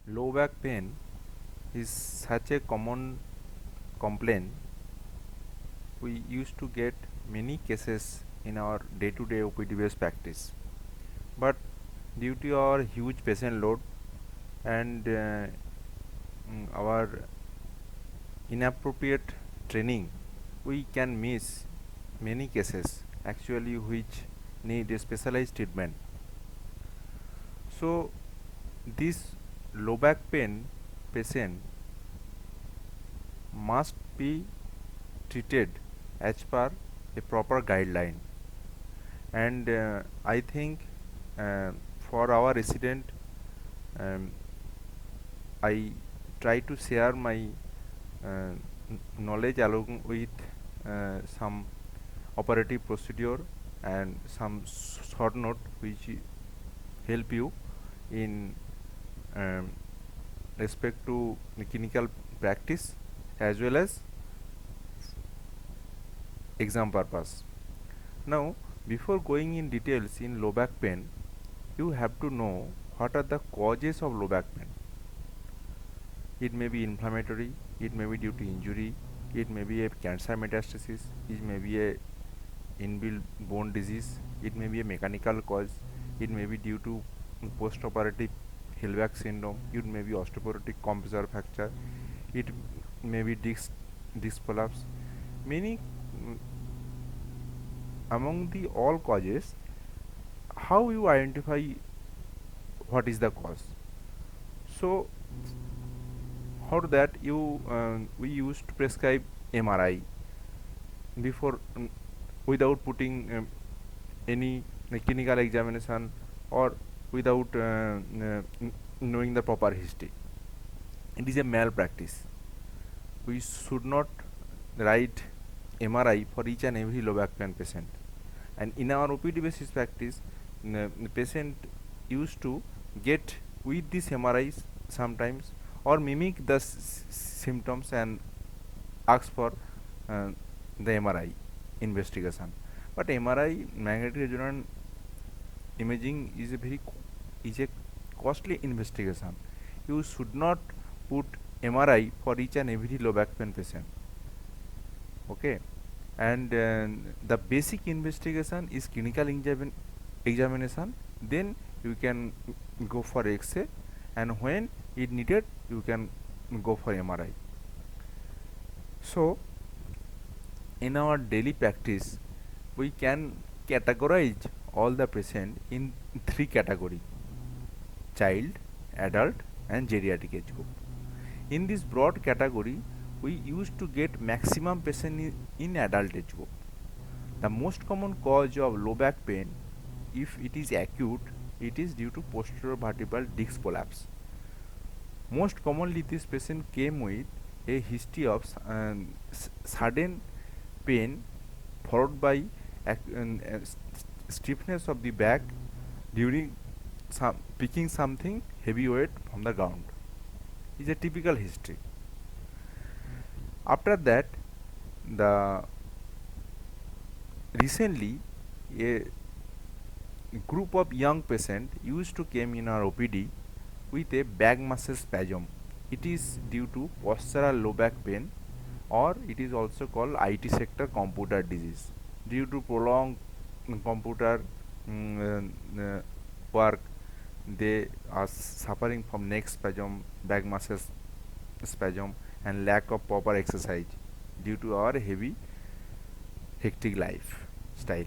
Low back pain is such a common complaint. We used to get many cases in our day-to-day OPD based practice, but due to our huge patient load and our inappropriate training, we can miss many cases actually which need a specialized treatment. So this low back pain patient must be treated as per a proper guideline, and I think uh, for our resident, um, I try to share my knowledge along with some operative procedure and some short note which help you in um, respect to the clinical practice as well as exam purpose. Now, before going in details in low back pain, you have to know what are the causes of low back pain. It may be inflammatory, it may be due to injury, it may be a cancer metastasis, it may be a inbuilt bone disease, it may be a mechanical cause, it may be due to post-operative Hilbach syndrome, it may be osteoporotic compressor fracture, it may be disc prolapse. Many among the all causes, how you identify what is the cause? So for that you we used to prescribe MRI before without putting any clinical examination or without knowing the proper history. It is a malpractice. We should not write MRI for each and every low back pain patient. And in our OPD basis practice, the patient used to get with this MRIs sometimes or mimic the symptoms and ask for uh, the MRI investigation. But MRI, magnetic resonance imaging, is a costly investigation. You should not put MRI for each and every low back pain patient. Okay, and the basic investigation is clinical examination. Then you can go for X-ray, and when it needed, you can go for MRI. So in our daily practice, we can categorize all the patient in three categories: child, adult, and geriatric age group. In this broad category, we used to get maximum patient in adult age group. The most common cause of low back pain, if it is acute, it is due to posterior vertebral disc prolapse. Most commonly, this patient came with a history of sudden pain followed by stiffness of the back during picking something heavy weight from the ground. Is a typical history. After that, the recently a group of young patients used to came in our OPD with a back muscle spasm. It is due to postural low back pain, or it is also called IT sector computer disease. Due to prolonged computer work, they are suffering from neck spasm, back muscle spasm, and lack of proper exercise due to our heavy hectic lifestyle.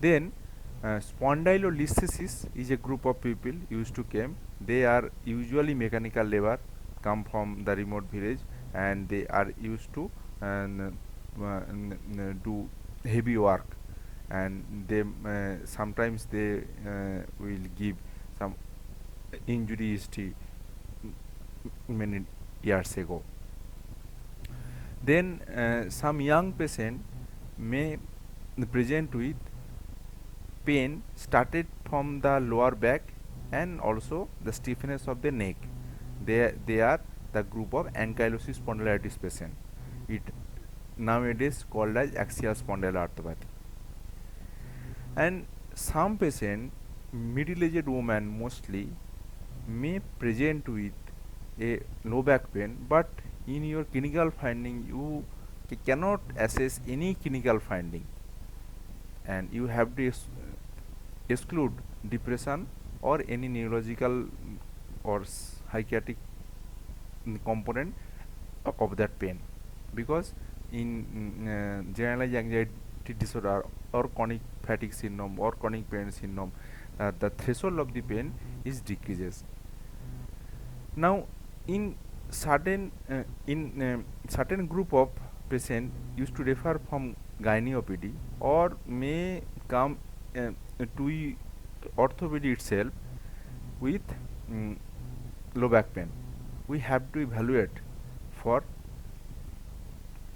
Then spondylolisthesis is a group of people used to came. They are usually mechanical labor, come from the remote village, and they are used to do heavy work, and they sometimes they will give some injury history many years ago. Then some young patient may present with pain started from the lower back and also the stiffness of the neck. They are the group of ankylosing spondylitis patient. It nowadays called as axial spondyloarthropathy. And some patient, middle-aged woman mostly, may present with a low back pain, but in your clinical finding you cannot assess any clinical finding, and you have to exclude depression or any neurological or psychiatric component of that pain, because in generalized anxiety disorder or chronic fatigue syndrome or chronic pain syndrome, the threshold of the pain is decreases. Now in certain group of patient used to refer from gynae or may come to orthopedy itself with mm, low back pain. We have to evaluate for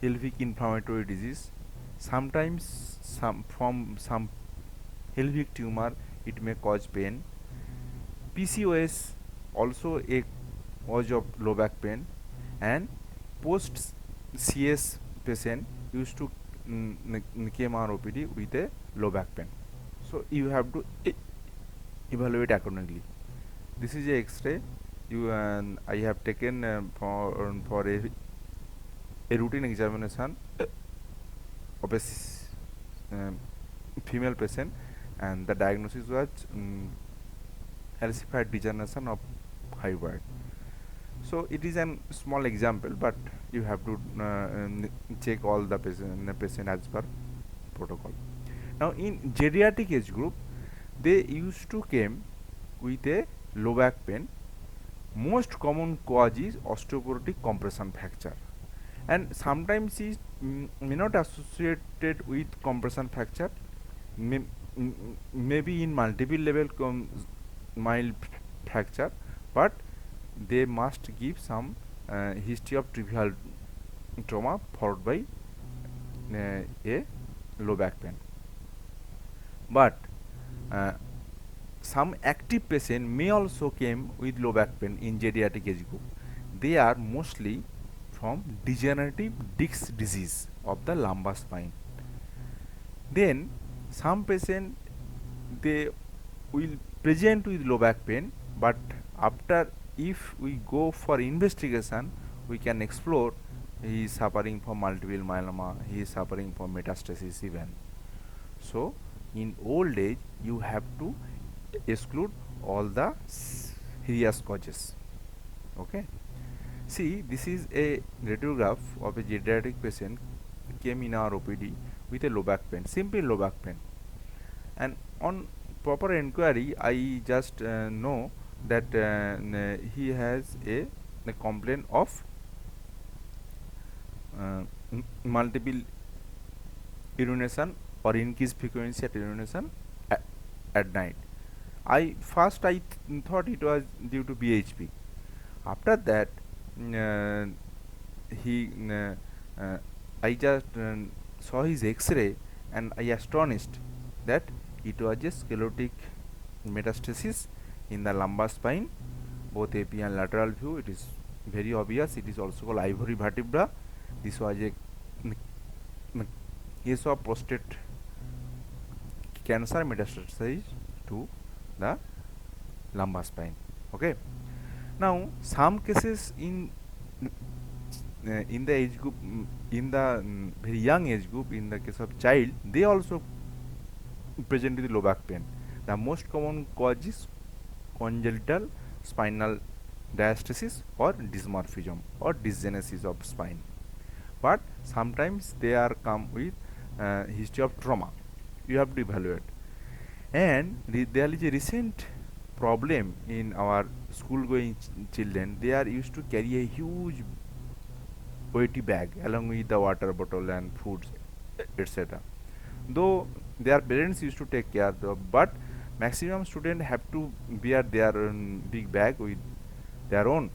pelvic inflammatory disease. Sometimes some pelvic tumor it may cause pain. PCOS also a cause of low back pain, and post CS patient used to came ROPD with a low back pain. So you have to evaluate accordingly. This is a X-ray. You and I have taken for a routine examination of a female patient, and the diagnosis was calcified degeneration of thyroid. So it is a small example, but you have to check all the patient as per protocol. Now in geriatric age group, they used to came with a low back pain. Most common cause is osteoporotic compression fracture, and sometimes it may not associated with compression fracture, may, maybe in multiple level mild fracture, but they must give some history of trivial trauma followed by a low back pain. But uh, some active patient may also came with low back pain in geriatric age group. They are mostly from degenerative disc disease of the lumbar spine. Then some patient they will present with low back pain, but after if we go for investigation we can explore he is suffering from multiple myeloma, he is suffering from metastasis even. So in old age you have to exclude all the serious causes. Okay, see, this is a radiograph of a geriatric patient came in our OPD with a low back pain, simple low back pain, and on proper inquiry I just know that he has a complaint of multiple urination or increased frequency at urination at night. I thought it was due to BHP. After that, uh, he I just saw his X-ray and I astonished that it was a sclerotic metastasis in the lumbar spine, both AP and lateral view. It is very obvious. It is also called ivory vertebra. This was a case of prostate cancer metastasis to the lumbar spine. Okay. Now some cases in the age group, in the very young age group, in the case of child, they also present with low back pain. The most common cause is congenital spinal diastasis or dysmorphism or dysgenesis of spine, but sometimes they are come with history of trauma. You have to evaluate. And there is a recent problem in our school going children. They are used to carry a huge weighty bag along with the water bottle and foods, etc. Though their parents used to take care of, but maximum students have to bear their big bag with their own,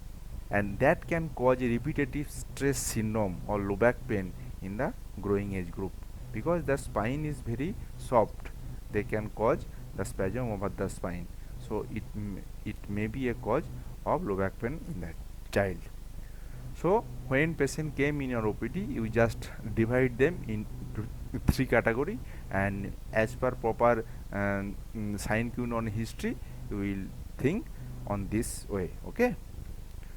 and that can cause a repetitive stress syndrome or low back pain in the growing age group, because the spine is very soft. They can cause the spasm over the spine, so it may be a cause of low back pain in the child. So when patient came in your OPD, you just divide them into three category, and as per proper sign cue on history, you will think on this way. Okay,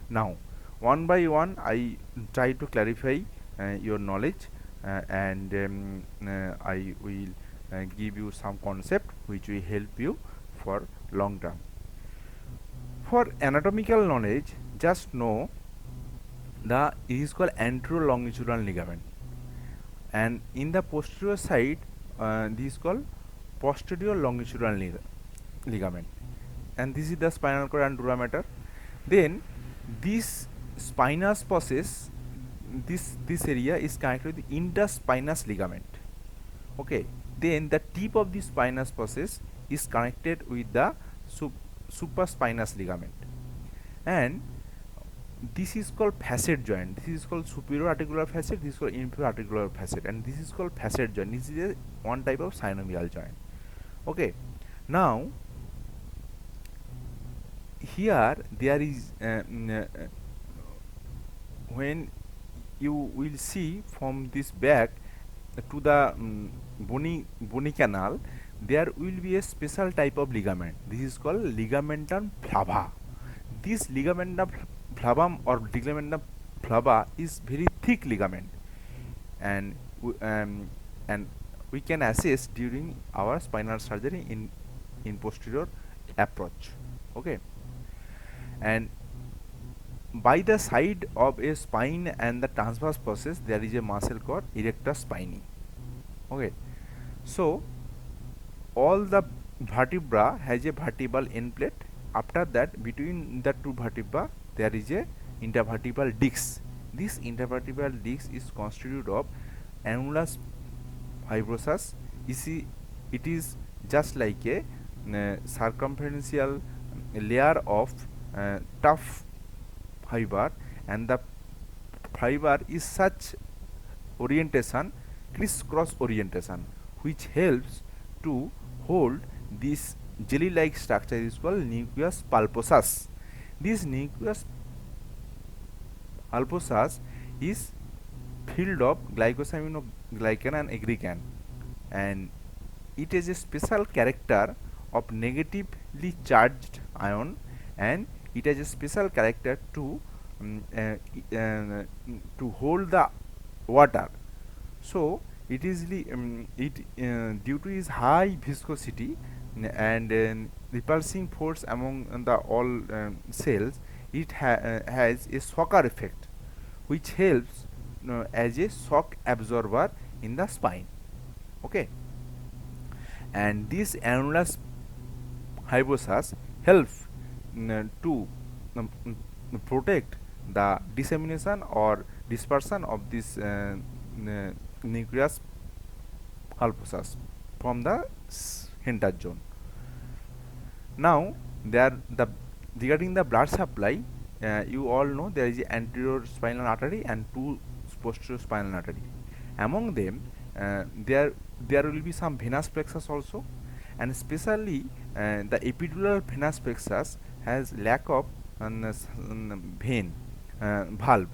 now one by one I try to clarify your knowledge, and I will give you some concept which will help you for long term. For anatomical knowledge, just know the it is called anterolongitudinal ligament, and in the posterior side this is called posterior longitudinal ligament, and this is the spinal cord and dura mater. Then this spinous process, this area is connected with the interspinous ligament. Okay, then the tip of the spinous process is connected with the supraspinous ligament, and this is called facet joint. This is called superior articular facet, this is called inferior articular facet, and this is called facet joint. This is one type of synovial joint. Okay, now here there is when you will see from this back to the bony canal, there will be a special type of ligament. This is called ligamentum flava. This ligamentum flavum or ligamentum flava is very thick ligament, and and we can assess during our spinal surgery in posterior approach. Okay, and by the side of a spine and the transverse process there is a muscle called erector spinae. Okay, so all the vertebra has a vertebral end plate. After that, between the two vertebra there is a intervertebral disc. This intervertebral disc is constituted of annulus fibrosus. You see, it is just like a circumferential layer of tough fiber, and the fiber is such orientation, crisscross orientation, which helps to hold this jelly like structure is called nucleus pulposus. This nucleus pulposus is filled of glycosaminoglycan and aggrecan, and it has a special character of negatively charged ion, and it has a special character to hold the water. So it is due to its high viscosity and repulsing force among the all cells, it has a shocker effect which helps as a shock absorber in the spine. Okay, and this annulus fibrosus help to protect the dissemination or dispersion of this nucleus pulposus from the hinter zone. Now regarding the blood supply, you all know there is anterior spinal artery and two posterior spinal artery. Among them, there will be some venous plexus also, and especially the epidural venous plexus has lack of vein valve.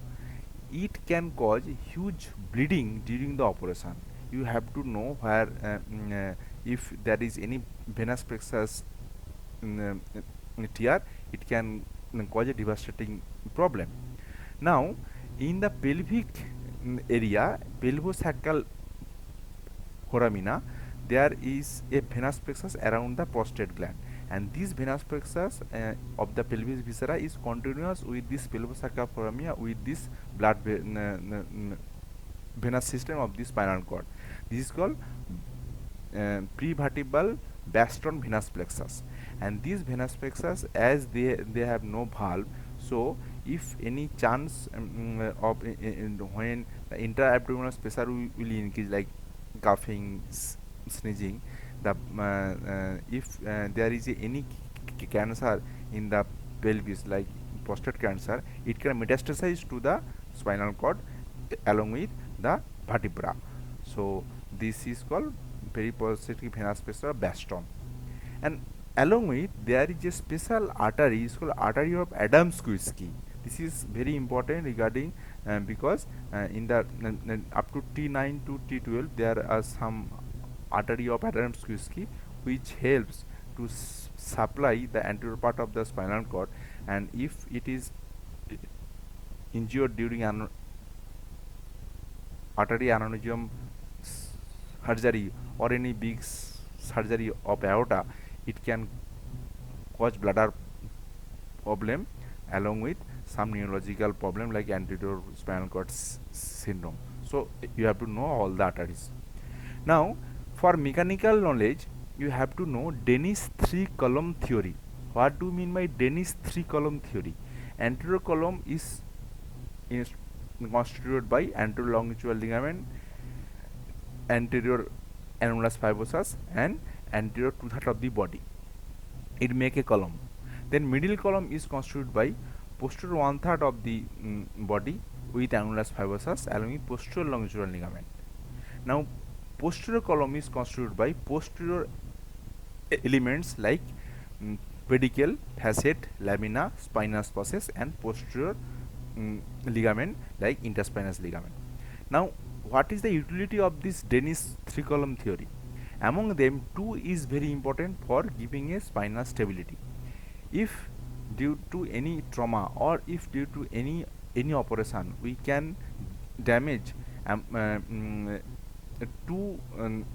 It can cause huge bleeding during the operation. You have to know where if there is any venous plexus tear, it can cause a devastating problem. Now, in the pelvic area, pelvosacral foramina, there is a venous plexus around the prostate gland, and this venous plexus of the pelvis viscera is continuous with this pelvosacral foramina with this blood venous system of the spinal cord. This is called prevertebral bastion venous plexus, and these venous plexus, as they have no valve, so if any chance of when the intra-abdominal pressure will increase, like coughing, sneezing, the if there is any cancer in the pelvis like prostate cancer, it can metastasize to the spinal cord along with the vertebra. So this is called periprosthetic venous pressure bastion, and along with there is a special artery, is called artery of Adams-Kuiski. This is very important regarding because in the up to T9 to T12 there are some artery of Adams-Kuiski which helps to supply the anterior part of the spinal cord, and if it is injured during an artery aneurysm surgery or any big surgery of aorta, it can cause bladder problem along with some neurological problem like anterior spinal cord syndrome. So you have to know all the arteries. Now for mechanical knowledge, you have to know Dennis 3-column theory. What do you mean by Dennis 3-column theory? Anterior column is constituted by anterior longitudinal ligament, anterior annulus fibrosus, and anterior two-thirds of the body. It make a column. Then middle column is constituted by posterior one-third of the body with annulus fibrosus along with posterior longitudinal ligament. Now posterior column is constituted by posterior elements like pedicle, facet, lamina, spinous process, and posterior ligament like interspinous ligament. Now what is the utility of this Dennis 3-column theory? Among them, two is very important for giving a spinal stability. If due to any trauma or if due to any operation we can damage two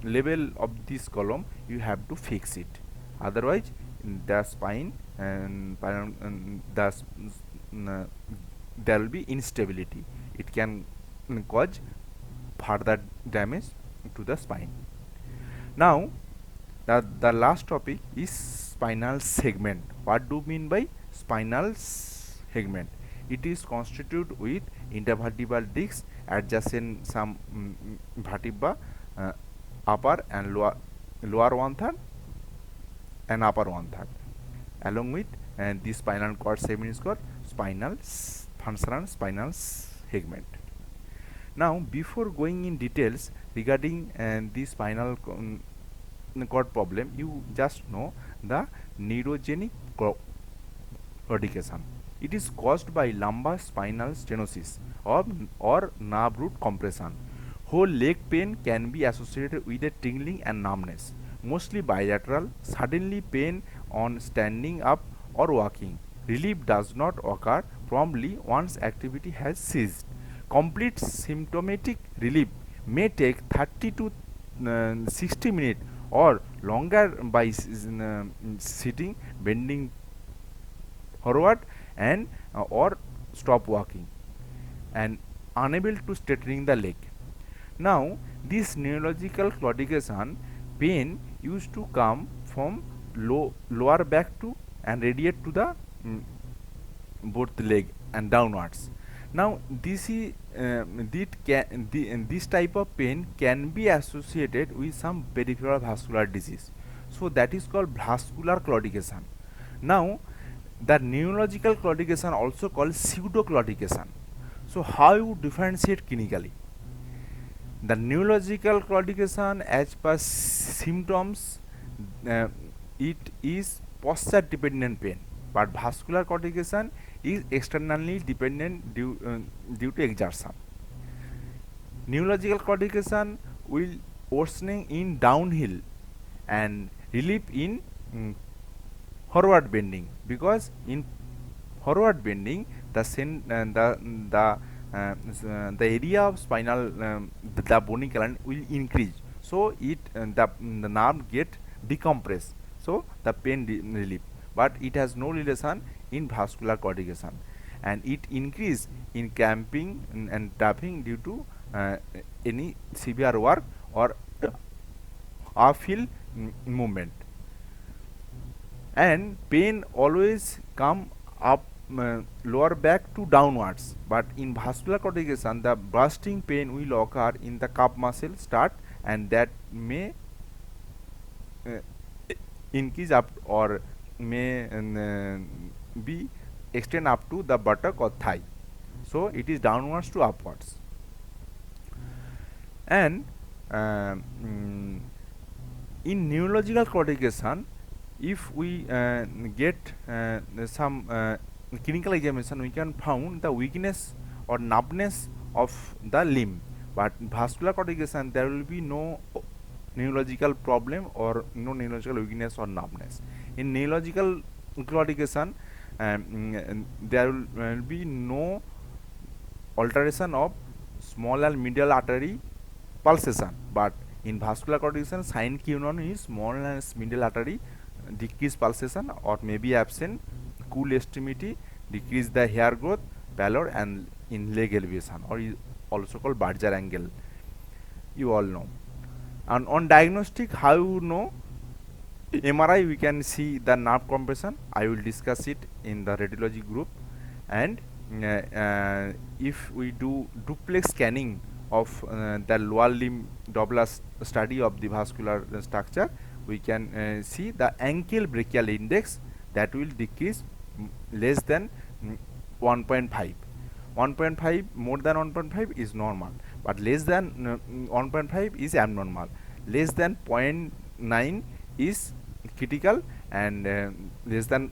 level of this column, you have to fix it. Otherwise the spine and there will be instability. It can cause further damage to the spine. Now the last topic is spinal segment. What do you mean by spinal segment? It is constituted with intervertebral discs adjacent some vertebra, upper and lower one third and upper one third, along with the spinal cord segment is called spinal functional spinal segment. Now before going in details regarding the spinal cord problem, you just know the neurogenic claudication. It is caused by lumbar spinal stenosis or nerve root compression. Whole leg pain can be associated with a tingling and numbness, mostly bilateral, suddenly pain on standing up or walking. Relief does not occur promptly once activity has ceased. Complete symptomatic relief may take 30 to 60 minutes or longer by sitting, bending forward, and or stop walking and unable to straightening the leg. Now this neurological claudication pain used to come from lower back to and radiate to the both leg and downwards. Now this is this type of pain can be associated with some peripheral vascular disease, so that is called vascular claudication. Now the neurological claudication also called pseudo claudication. So how you differentiate clinically? The neurological claudication, as per symptoms, it is posture dependent pain, but vascular claudication is externally dependent due to exertion. Neurological claudication will worsening in downhill and relief in forward bending, because in forward bending the area of spinal the bony column will increase, so it the nerve get decompressed, so the pain relief, but it has no relation in vascular claudication, and it increase in cramping and tapping due to any severe work or uphill movement. And pain always come up lower back to downwards, but in vascular claudication the bursting pain will occur in the calf muscle start, and that may increase up or may be extend up to the buttock or thigh, so it is downwards to upwards. And in neurological claudication, if we get some clinical examination, we can found the weakness or numbness of the limb, but vascular claudication there will be no neurological problem or no neurological weakness or numbness. In neurological claudication, there will be no alteration of small and middle artery pulsation, but in vascular claudication, sign q1 is small and middle artery decrease pulsation or may be absent, cool extremity, decrease the hair growth, pallor, and in leg elevation, or is also called Barger angle. You all know. And on diagnostic, how you know? MRI, we can see the nerve compression. I will discuss it in the radiology group. And if we do duplex scanning of the lower limb Doppler study of the vascular structure, we can see the ankle brachial index that will decrease less than 1.5. 1.5, more than 1.5 is normal, but less than 1.5 is abnormal. Less than 0.9 is critical, and less than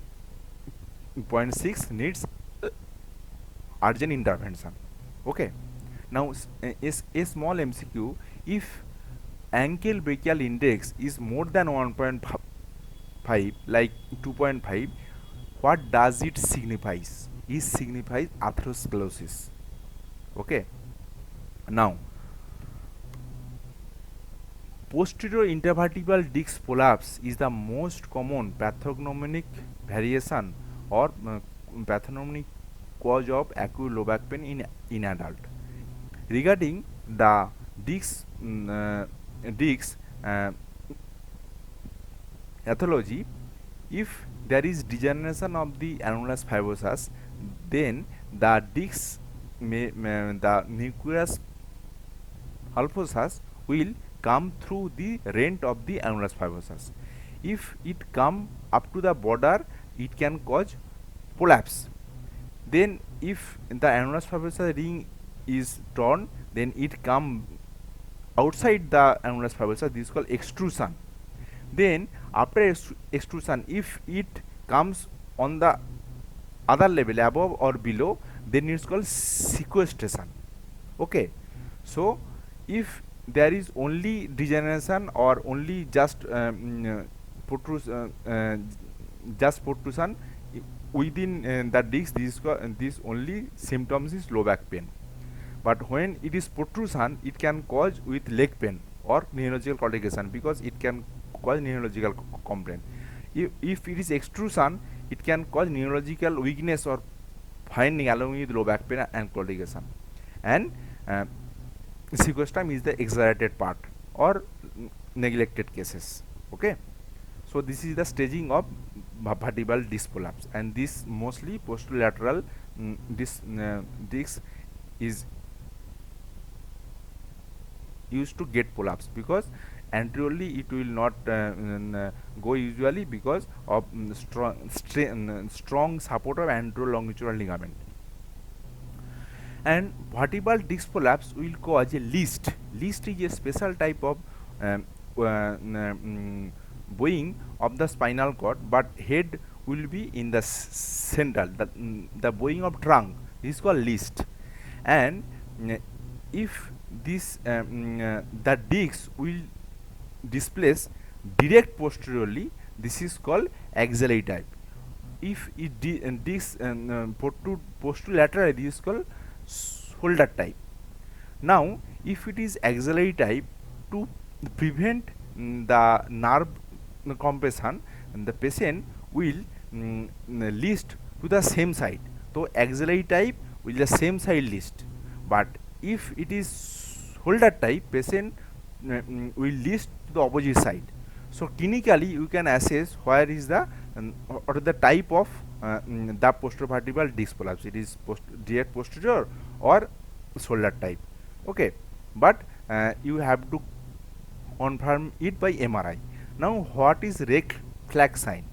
0.6 needs urgent intervention. Okay. Now is a small MCQ. If ankle brachial index is more than 1.5, like 2.5, what does it signifies? It signifies atherosclerosis. Okay. Now, posterior intervertebral disc prolapse is the most common pathognomonic variation or pathognomonic cause of acute low back pain in adult. Regarding the disc pathology, if there is degeneration of the annulus fibrosus, then the disc the nucleus pulposus will come through the rent of the annulus fibrosus. If it come up to the border, it can cause prolapse. Then if the annulus fibrosus ring is torn, then it come outside the annulus fibrosus. This is called extrusion. Then after extrusion, if it comes on the other level above or below, then it's called sequestration. Okay. So if there is only degeneration or only just protrusion within the disc, this only symptoms is low back pain. But when it is protrusion, it can cause with leg pain or neurological claudication, because it can cause neurological complaint. If it is extrusion, it can cause neurological weakness or finding along with low back pain and claudication. And sequestrum is the exaggerated part or neglected cases. Okay. So this is the staging of vertebral disc prolapse, and this mostly posterolateral disc is used to get prolapse, because anteriorly it will not go usually because of strong support of anterolongitudinal ligament. And vertebral disc prolapse will cause a list. List is a special type of bowing of the spinal cord, but head will be in the central. The bowing of trunk is called list. And if this the disc will displace direct posteriorly, this is called axillary type. If it disc posterolaterally, this is called shoulder type. Now if it is axillary type, to prevent the nerve compression, the patient will list to the same side. So axillary type will the same side list, but if it is shoulder type, patient will list to the opposite side. So clinically you can assess where is the or the type of the posterovertebral disc prolapse. It is direct posterior or shoulder type. Okay, but you have to confirm it by MRI. Now what is red flag sign?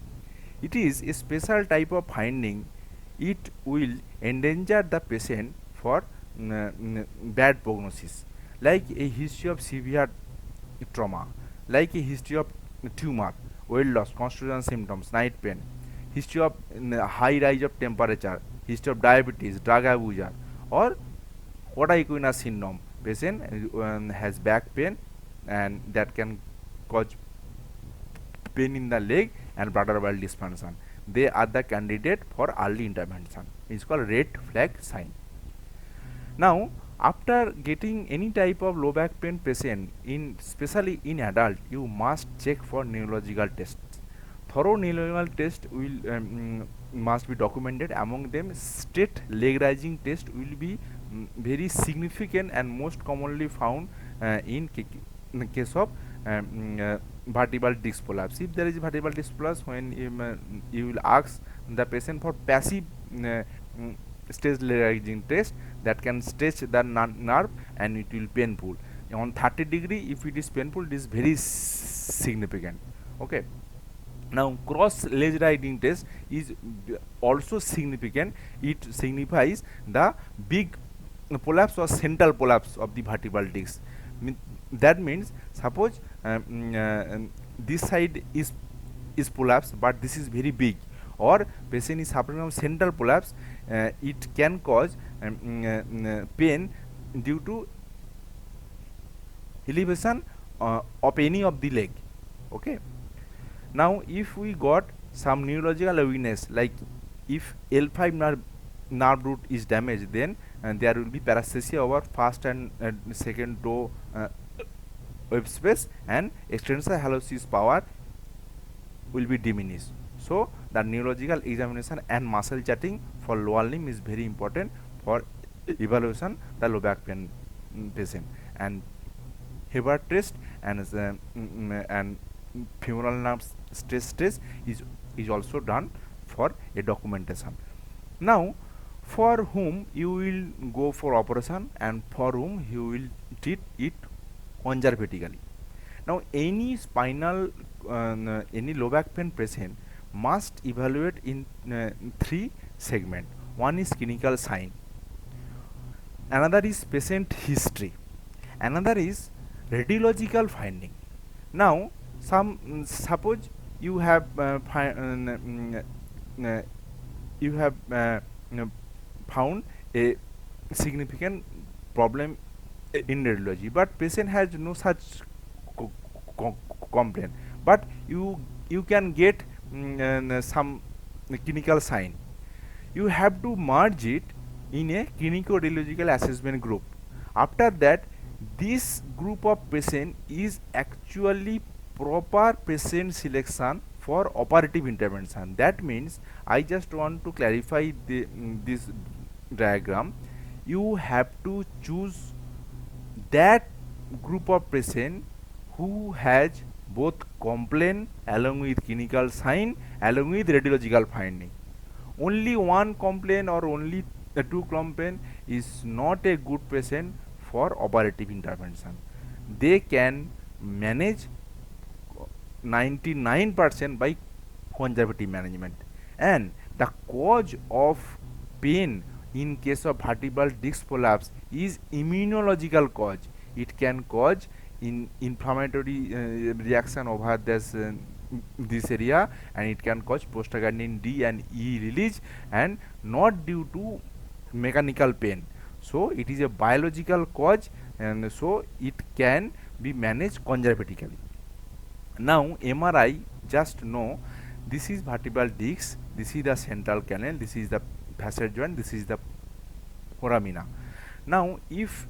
It is a special type of finding. It will endanger the patient for bad prognosis, like a history of severe trauma, like a history of tumor, weight loss, constitutional symptoms, night pain, history of high rise of temperature, history of diabetes, drug abuse, or what Equina syndrome. Patient has back pain, and that can cause pain in the leg and bladder bile dysfunction. They are the candidate for early intervention. It's called red flag sign. Now, after getting any type of low back pain patient, in especially in adult, you must check for neurological tests. Thorough neurological test will must be documented. Among them, straight leg raising test will be very significant and most commonly found in the case of vertebral disc prolapse. If there is vertebral disc prolapse, when you will ask the patient for passive stretch leg raising test that can stretch the nerve and it will painful. On 30-degree, if it is painful, it is very significant. Okay. Now, cross leg riding test is also significant. It signifies the big prolapse or central prolapse of the vertebral disc. That means, suppose this side is prolapse, but this is very big, or patient is suffering from central prolapse. It can cause pain due to elevation of any of the leg. Okay. Now, if we got some neurological weakness, like if L5 nerve root is damaged, then there will be paresthesia over first and second toe web space, and extensor hallucis power will be diminished. So, the neurological examination and muscle charting for lower limb is very important for evaluation the low back pain patient. And Hayward test and femoral nerve stress test is also done for a documentation. Now, for whom you will go for operation and for whom you will treat it conservatively. Now, any spinal any low back pain patient must evaluate in three segments. One is clinical sign, another is patient history, another is radiological finding. Now, suppose you have found a significant problem in radiology, but patient has no such complaint, but you can get some clinical sign. You have to merge it in a clinical radiological assessment group. After that, this group of patient is actually proper patient selection for operative intervention. That means, I just want to clarify this diagram. You have to choose that group of patient who has both complaint along with clinical sign along with radiological finding. Only one complaint or only two complaint is not a good patient for operative intervention. They can manage 99% by conservative management. And the cause of pain in case of vertebral disc prolapse is immunological cause. It can cause inflammatory reaction over this area, and it can cause prostaglandin D and E release, and not due to mechanical pain. So, it is a biological cause, and so it can be managed conservatively. Now, MRI, just know this is vertebral disc, this is the central canal, this is the facet joint, this is the foramina. Now, if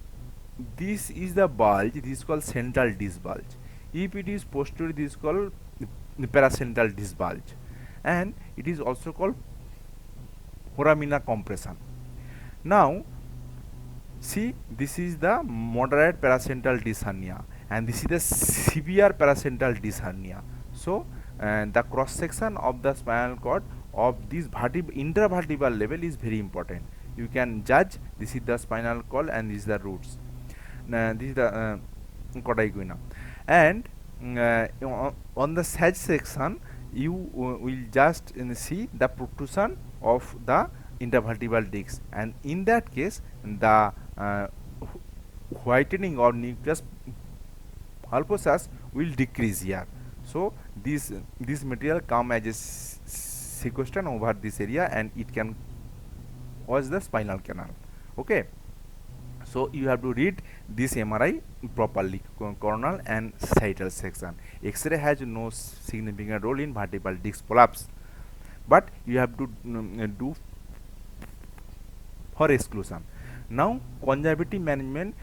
this is the bulge, this is called central disc bulge. If it is posterior, this is called paracentral disc bulge, and it is also called foramina compression. Now, see, this is the moderate paracentral disc hernia, and this is the severe paracentral disc hernia. So, the cross section of the spinal cord of this intravertebral level is very important. You can judge, this is the spinal cord and this is the roots. This is the cordaeguina, and on the side section you will just see the protrusion of the intervertebral disc, and in that case the whitening or nucleus pulposus will decrease here. So, this material come as a sequestration over this area, and it can cause the spinal canal. Okay. So you have to read this MRI properly, coronal and sagittal section. X-ray has no significant role in vertebral disc prolapse, but you have to do for exclusion. Now conservative management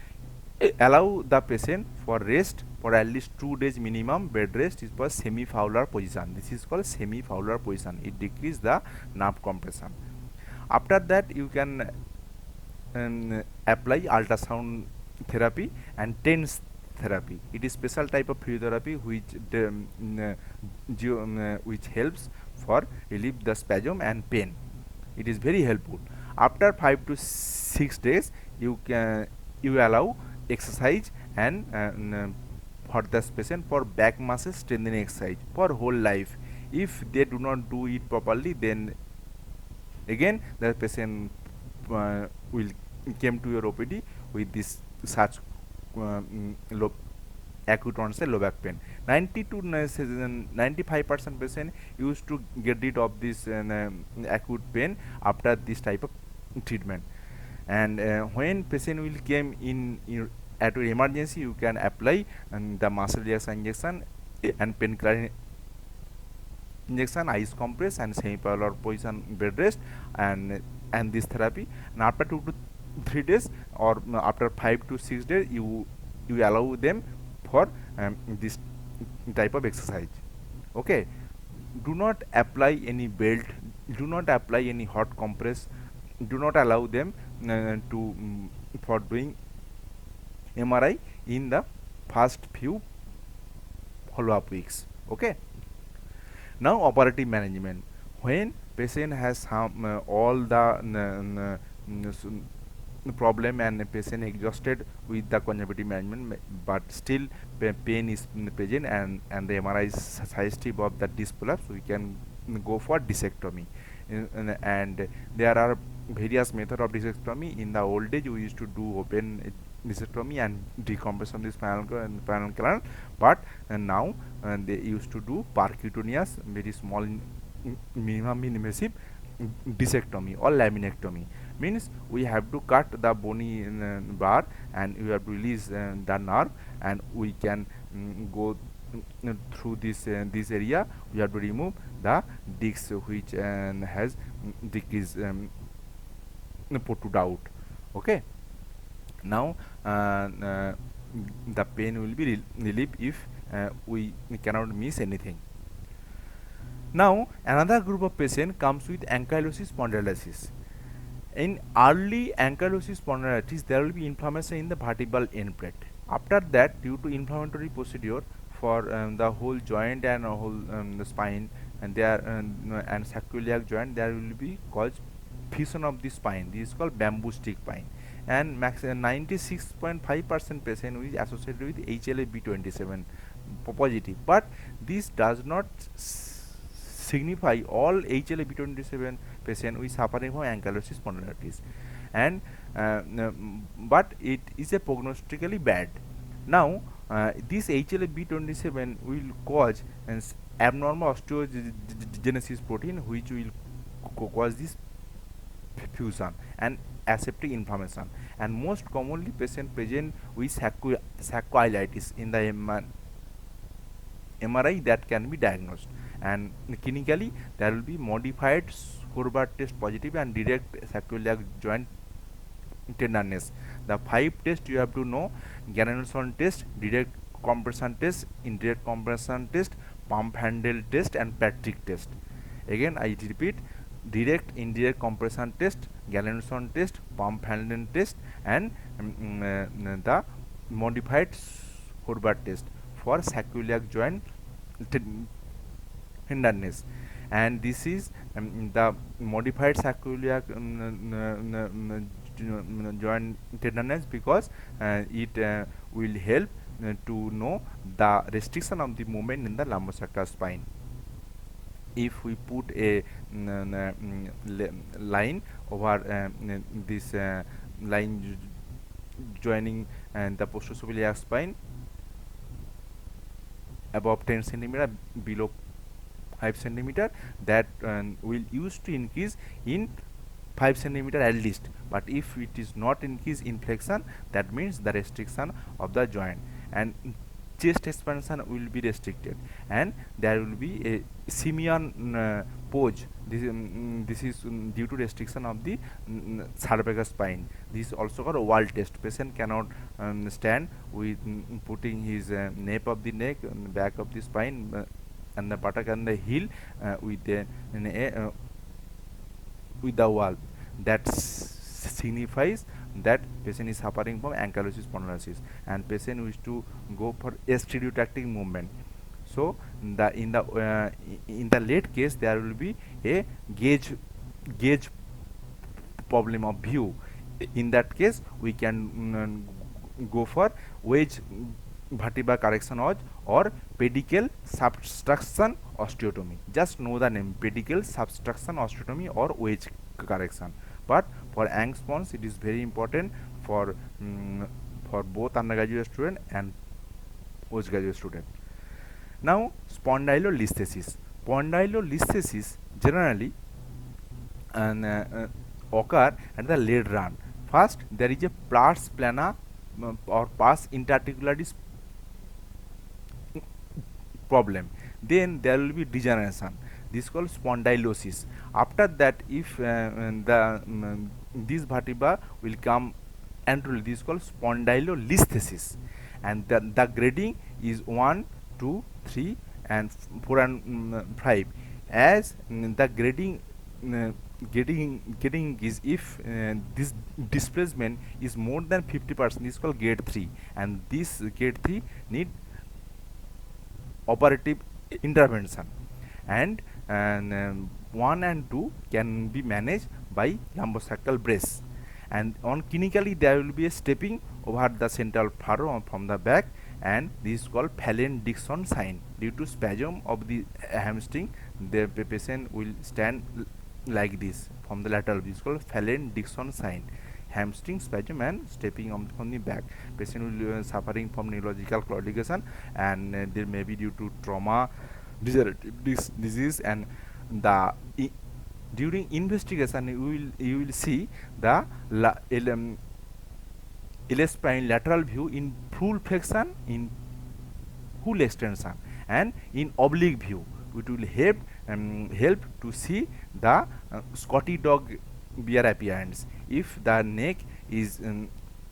allow the patient for rest for at least 2 days minimum. Bed rest is for semi-fowler position. This is called semi-fowler position. It decreases the nerve compression. After that you can apply ultrasound therapy and TENS therapy. It is special type of physiotherapy which helps for relieve the spasm and pain. It is very helpful. After 5 to 6 days you allow exercise and for this patient for back muscle strengthening exercise for whole life. If they do not do it properly, then again the patient will came to your OPD with this such low acute onset low back pain. 90 to 95% patient used to get rid of this acute pain after this type of treatment. And when patient will came in at your emergency, you can apply the muscle relaxation injection and painkiller injection, ice compress and semi-polar position bed rest and this therapy. And after 2 to 3 days or after 5 to 6 days you allow them for this type of exercise. Okay, do not apply any belt, do not apply any hot compress, do not allow them to for doing MRI in the first few follow-up weeks. Okay, now operative management. When patient has all the problem and the patient exhausted with the conservative management, but still pain is present and the MRI is suggestive of the disc prolapse, we can go for discectomy. And there are various methods of discectomy. In the old days we used to do open discectomy and decompression this spinal canal, but now they used to do percutaneous, very small minimum invasive discectomy or laminectomy. Means we have to cut the bony bar and we have to release the nerve, and we can go through this area. We have to remove the disc which has decreased put out. Okay, now the pain will be relieved if we cannot miss anything. Now another group of patient comes with ankylosing spondylitis. In early ankylosing spondylitis, there will be inflammation in the vertebral end plate. After that, due to inflammatory procedure for the whole joint and whole the spine and there and sacroiliac joint, there will be caused fusion of the spine. This is called bamboo stick spine. And 96.5% patient is associated with HLA-B27 positive, but this does not signify all HLA-B27 patient is suffering from ankylosing spondylitis, and but it is a prognostically bad. Now this HLA-B27 will cause an abnormal osteogenesis protein which will cause this fusion and aseptic inflammation, and most commonly patient present with sacroiliitis in the MRI that can be diagnosed. And clinically there will be modified Horvath test positive and direct sacroiliac joint tenderness. The 5 tests you have to know: Granulation test, direct compression test, indirect compression test, pump handle test and Patrick test. Again I repeat: direct indirect compression test, Granulation test, pump handle test and the modified Horvath test for sacroiliac joint tenderness. And this is the modified sacroiliac joint tenderness because it will help to know the restriction of the movement in the lumbosacral spine. If we put a line over this line joining the postosubiliac spine above 10 centimeter, below 5 centimeter, that will use to increase in 5 centimeter at least. But if it is not increase in flexion, that means the restriction of the joint, and chest expansion will be restricted, and there will be a simian pose. This is due to restriction of the cervical spine. This is also called wall test. Patient cannot stand with putting his nape of the neck on the back of the spine, and the buttock and the heel with the wall. That signifies that patient is suffering from ankylosing spondylitis, and patient wish to go for a stereotactic movement. So in the late case there will be a gauge problem of view. In that case we can go for wedge vertebra correction or pedicle subtraction osteotomy. Just know the name, pedicle subtraction osteotomy or wedge correction. But for Ang spons it is very important for both undergraduate student and postgraduate student. Now spondylolisthesis. Spondylolisthesis generally occur at the late run. First there is a pars plana or pars interarticularis problem. Then there will be degeneration. This is called spondylosis. After that, if this vertebra will come anteriorly, this is called spondylolisthesis, and the grading is 1, 2, 3, and 4 and 5. As the grading getting is if this displacement is more than 50%, this is called grade 3, and this grade 3 need operative intervention, and 1 and 2 can be managed by lumbosacral brace. And on clinically there will be a stepping over the central furrow from the back, and this is called Phelan-Dixon sign. Due to spasm of the hamstring, the patient will stand like this from the lateral. This is called Phelan-Dixon sign. Hamstring spasm and stepping on from the back. Patient will suffering from neurological claudication, and there may be due to trauma, degenerative disease, and during investigation you will see the L spine lateral view in full flexion, in full extension, and in oblique view, which will help to see the Scotty dog bear appearance. If the neck is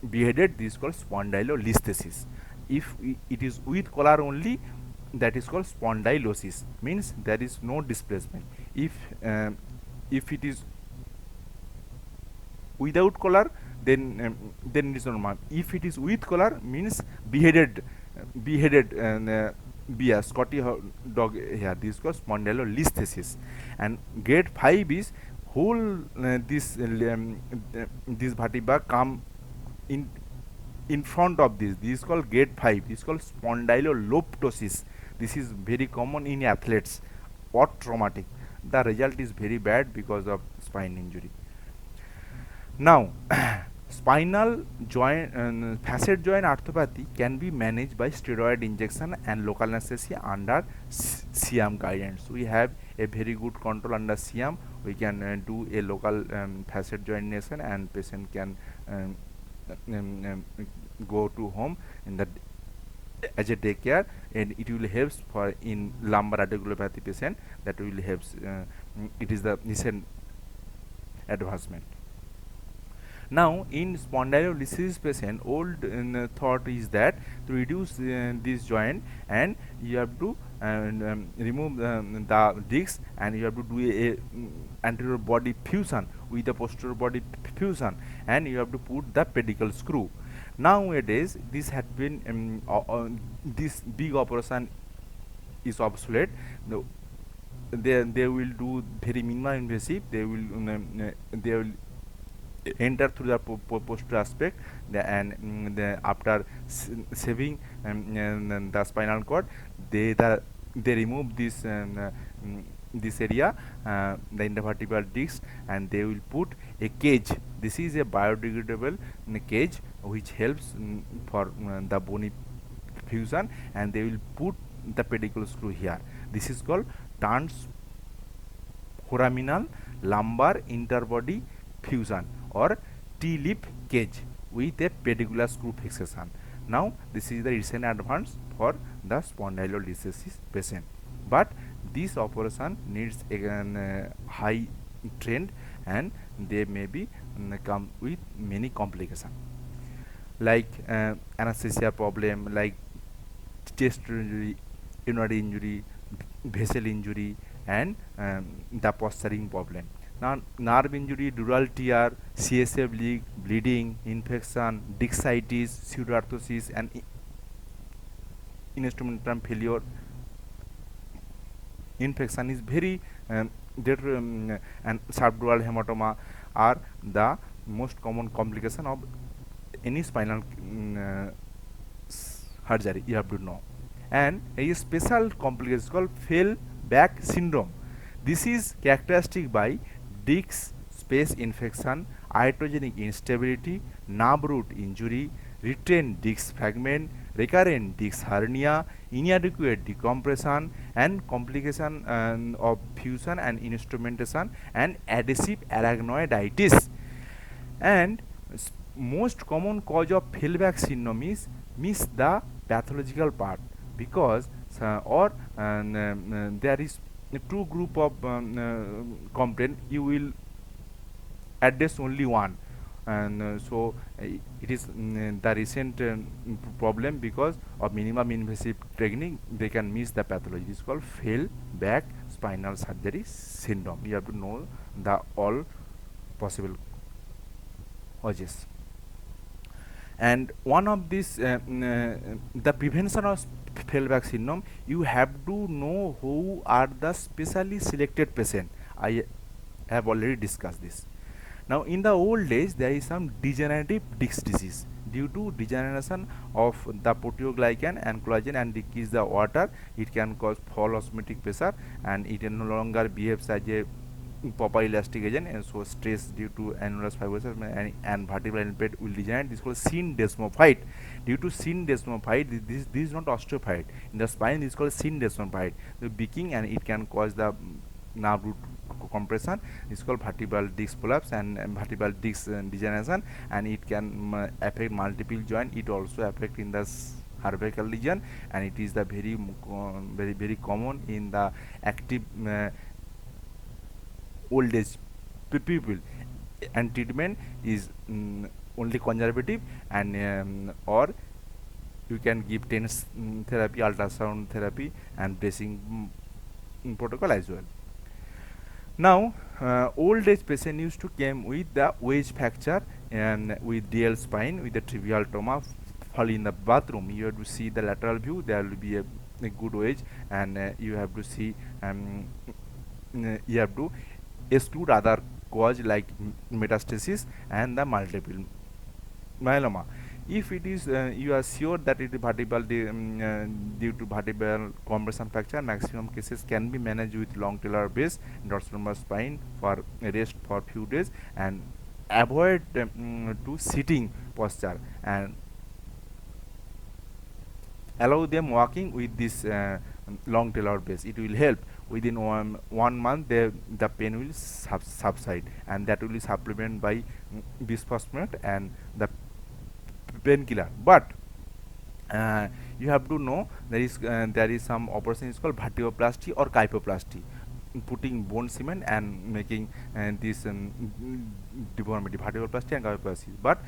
beheaded, this is called spondylolisthesis. If it is with collar only, that is called spondylosis, means there is no displacement. If it is without collar, then it is normal. If it is with collar, means beheaded bear, Scotty dog here. This is called spondylolisthesis. And grade 5 is whole this vertebra come in front of this. This is called grade 5. This is called spondyloloptosis. This is very common in athletes or traumatic. The result is very bad because of spine injury. Now spinal joint facet joint arthropathy can be managed by steroid injection and local anesthesia under CM guidance. We have a very good control under CM. We can do a local facet joint injection, and patient can go to home in the as a daycare, and it will help for in lumbar radiculopathy patient. That will help. It is the recent advancement. Now in spondylolisthesis patient, old thought is that to reduce this joint, and you have to remove the disc, and you have to do a anterior body fusion with the posterior body fusion, and you have to put the pedicle screw. Nowadays this had been this big operation is obsolete. They will do very minimal invasive. They will enter through the posterior aspect, and after saving the spinal cord, they remove this this area, the intervertebral disc, and they will put a cage. This is a biodegradable cage which helps for the bony fusion, and they will put the pedicle screw here. This is called transforaminal lumbar interbody fusion or T-lip cage with a pedicular screw fixation. Now this is the recent advance for the spondylolisthesis patient, but this operation needs a high trained, and they may be come with many complications like anesthesia problem, like chest injury, urinary injury, vessel injury, and the posturing problem. Now, nerve injury, dural tear, CSF leak, bleeding, infection, discitis, pseudoarthrosis, and instrumentum failure infection is very and subdural hematoma are the most common complication of any spinal surgery, you have to know. And a special complication called fail back syndrome. This is characteristic by disc space infection, iatrogenic instability, nerve root injury, retained disc fragment, recurrent disc hernia, inadequate decompression, and complication of fusion and instrumentation, and adhesive arachnoiditis. And most common cause of failback syndrome is miss the pathological part, because there is two group of complaint, you will address only one, and it is the recent problem because of minimum invasive technique, they can miss the pathology. It is called fail back spinal surgery syndrome. You have to know the all possible causes. And one of this the prevention of failback syndrome, you have to know who are the specially selected patient. I have already discussed this. Now in the old days there is some degenerative disc disease due to degeneration of the proteoglycan and collagen and decrease the water. It can cause fall osmotic pressure, and it no longer behaves as a proper elastic agent, and so stress due to annulus fibrosis and vertebral bed will degenerate. This is called syndesmophyte. Due to syndesmophyte, this is not osteophyte. In the spine, this is called syndesmophyte. The beaking, and it can cause the nerve root compression. This is called vertebral disc prolapse and vertebral disc degeneration, and it can affect multiple joint. It also affect in the cervical region, and it is the very common in the active old age people, and treatment is only conservative, and or you can give TENS therapy, ultrasound therapy, and bracing protocol as well. Now old age patient used to came with the wedge fracture and with DL spine with the trivial trauma, fall in the bathroom. You have to see the lateral view, there will be a good wedge, and you have to see you have to exclude other cause like metastasis and the multiple myeloma. If it is you are sure that it is vertebral due to vertebral compression fracture, maximum cases can be managed with long tailor base, dorsal spine for rest for few days, and avoid to sitting posture, and allow them walking with this long tailor base. It will help. Within one month the pain will subside, and that will be supplemented by bisphosphonate and the painkiller. But you have to know there is some operation is called vertebroplasty or kyphoplasty, putting bone cement and making this deformity, vertebroplasty and kyphoplasty. But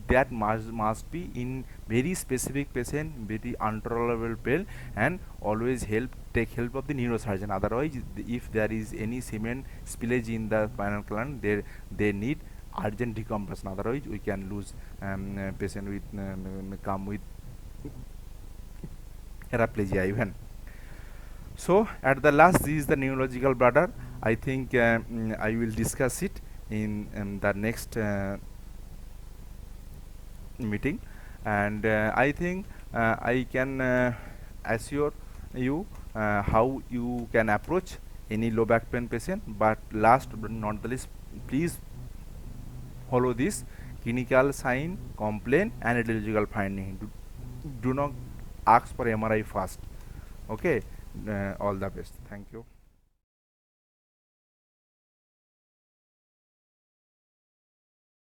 that must be in very specific patient, very untolerable pain, and always take help of the neurosurgeon. Otherwise, if there is any cement spillage in the spinal column, they need urgent decompression. Otherwise we can lose patient with come with paraplegia even. So at the last, this is the neurological bladder. I think I will discuss it in the next meeting, and I think I can assure you how you can approach any low back pain patient. But last but not the least, please follow this clinical sign, complaint, and radiological finding. Do not ask for MRI first. Okay, all the best. Thank you.